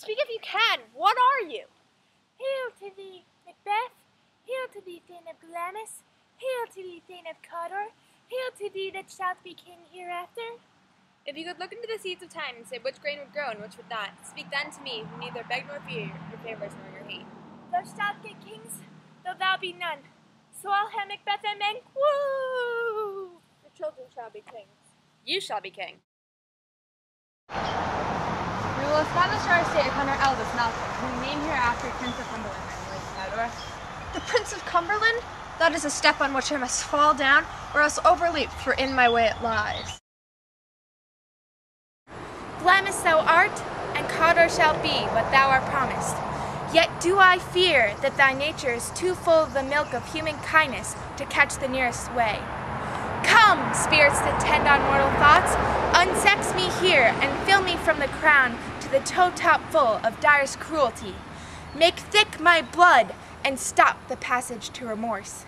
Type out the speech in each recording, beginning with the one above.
Speak if you can. What are you? Hail to thee, Macbeth. Hail to thee, Thane of Glamis. Hail to thee, Thane of Cawdor. Hail to thee that shalt be king hereafter. If you could look into the seeds of time and say which grain would grow and which would not, speak then to me, who neither beg nor fear your favors nor your hate. Thou shalt get kings, though thou be none. So I'll have Macbeth and men. Woo! Your children shall be kings. You shall be king. We will establish our estate upon our eldest Malcolm, whom we name hereafter Prince of Cumberland, my lord Cawdor. The Prince of Cumberland? That is a step on which I must fall down, or else overleap, for in my way it lies. Glamis thou art, and Cawdor shall be what thou art promised. Yet do I fear that thy nature is too full of the milk of human kindness to catch the nearest way. Come, spirits that tend on mortal thoughts, unsex me here and fill me from the crown to the toe-top full of direst cruelty. Make thick my blood and stop the passage to remorse.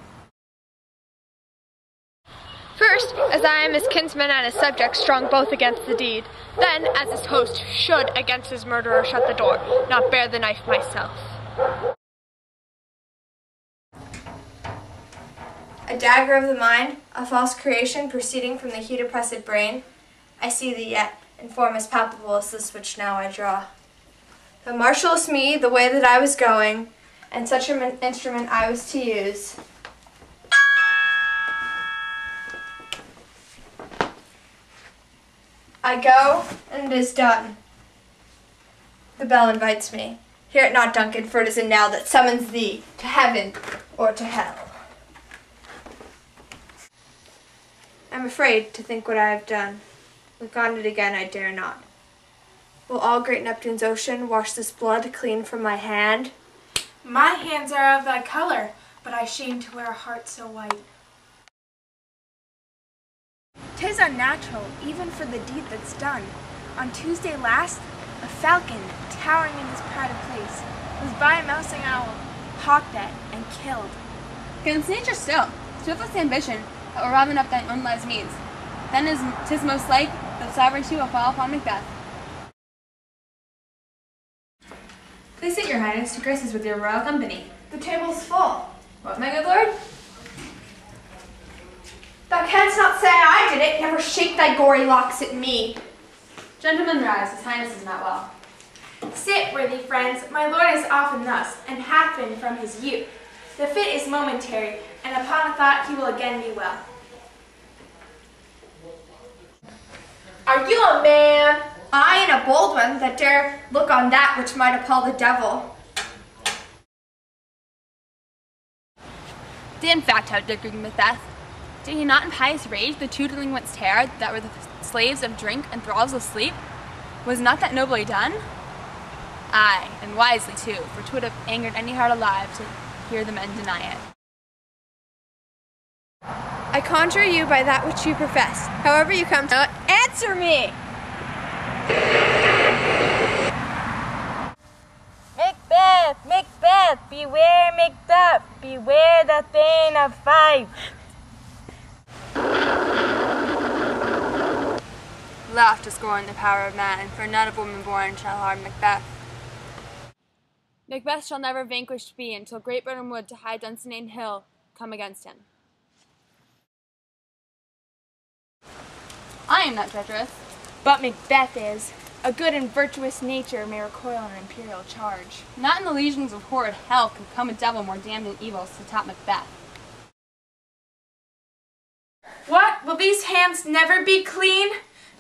First, as I am his kinsman and his subject, strong both against the deed. Then, as his host, should against his murderer shut the door, not bear the knife myself. A dagger of the mind, a false creation proceeding from the heat oppressed brain. I see thee yet, in form as palpable as this which now I draw. Thou marshallest me the way that I was going, and such an instrument I was to use. I go, and it is done. The bell invites me. Hear it not, Duncan, for it is a knell that summons thee to heaven or to hell. I'm afraid to think what I have done. Look on it again I dare not. Will all great Neptune's ocean wash this blood clean from my hand? My hands are of thy color, but I shame to wear a heart so white. 'Tis unnatural, even for the deed that's done. On Tuesday last, a falcon, towering in his proud place, was by a mousing owl, hawked at and killed. Against nature still, swiftest ambition that will raven up thine own lives needs. Then 'tis most like that sovereignty will fall upon Macbeth. Please sit, your highness, to grace us with your royal company. The table's full. What, my good lord? Thou canst not say I did it, never shake thy gory locks at me. Gentlemen, rise, his highness is not well. Sit, worthy friends, my lord is often thus, and hath been from his youth. The fit is momentary, and upon a thought he will again be well. Are you a man? I and a bold one that dare look on that which might appall the devil. Did in fact have Dick Macbeth. Did he not in pious rage the two delinquents tear that were the slaves of drink and thralls of sleep? Was not that nobly done? Aye, and wisely too, for 'twould have angered any heart alive to hear the men deny it. I conjure you by that which you profess, however you come to answer me! Macbeth, Macbeth, beware Macbeth, beware the Thane of Fife. Laugh to scorn the power of man, for none of woman born shall harm Macbeth. Macbeth shall never vanquished be until great Birnam Wood to high Dunsinane Hill come against him. I am not treacherous. But Macbeth is. A good and virtuous nature may recoil an imperial charge. Not in the legions of horrid hell can come a devil more damned than evils to top Macbeth. What? Will these hands never be clean?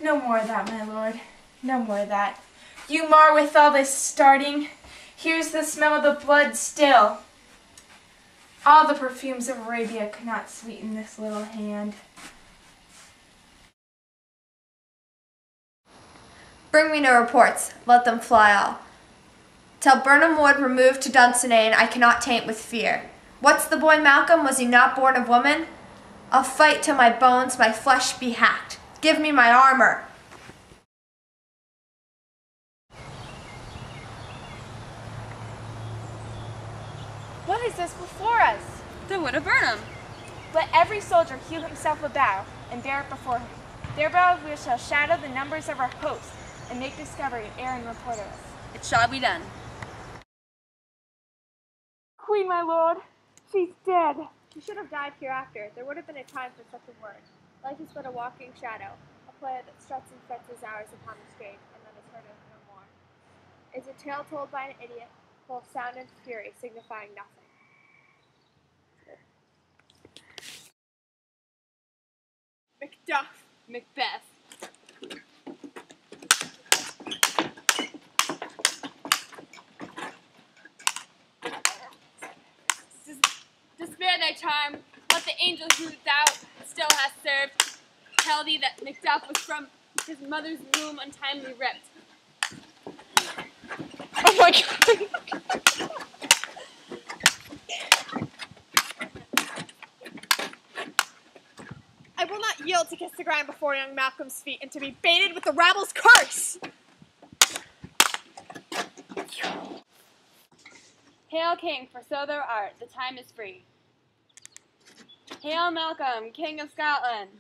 No more of that, my lord. No more of that. You mar with all this starting. Here's the smell of the blood still. All the perfumes of Arabia could not sweeten this little hand. Bring me no reports, let them fly all. Till Birnam Wood removed to Dunsinane, I cannot taint with fear. What's the boy Malcolm, was he not born of woman? I'll fight till my bones, my flesh be hacked. Give me my armor. What is this before us? The Wood of Birnam. Let every soldier hew himself a bough and bear it before him. Thereby we shall shadow the numbers of our host and make discovery ere and report of us. It shall be done. Queen, my lord, she's dead. She should have died hereafter. There would have been a time for such a word. Life is but a walking shadow, a player that struts and frets his hours upon the stage, and then is heard of no more. It's a tale told by an idiot, full of sound and fury, signifying nothing. Macduff. Macbeth. Spare thy charm, let the angel who thou still hast served tell thee that Macduff was from his mother's womb untimely ripped. Oh my god! I will not yield to kiss the ground before young Malcolm's feet and to be baited with the rabble's curse! Hail, King, for so thou art, the time is free. Hail, Malcolm, King of Scotland.